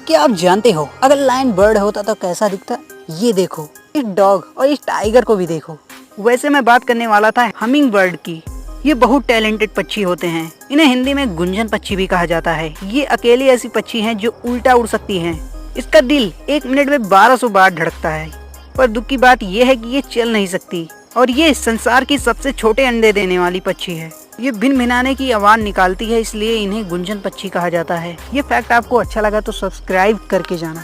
क्या आप जानते हो अगर लायन बर्ड होता तो कैसा दिखता? ये देखो, इस डॉग और इस टाइगर को भी देखो। वैसे मैं बात करने वाला था हमिंग बर्ड की। ये बहुत टैलेंटेड पक्षी होते हैं। इन्हें हिंदी में गुंजन पक्षी भी कहा जाता है। ये अकेली ऐसी पक्षी हैं जो उल्टा उड़ सकती हैं। इसका दिल 1 मिनट में 1200 बार धड़कता है। पर दुख की बात यह है कि ये चल नहीं सकती और ये संसार की सबसे छोटे अंडे देने वाली पक्षी है। ये भिन भिनाने की आवाज निकालती है, इसलिए इन्हें गुंजन पक्षी कहा जाता है। ये फैक्ट आपको अच्छा लगा तो सब्सक्राइब करके जाना।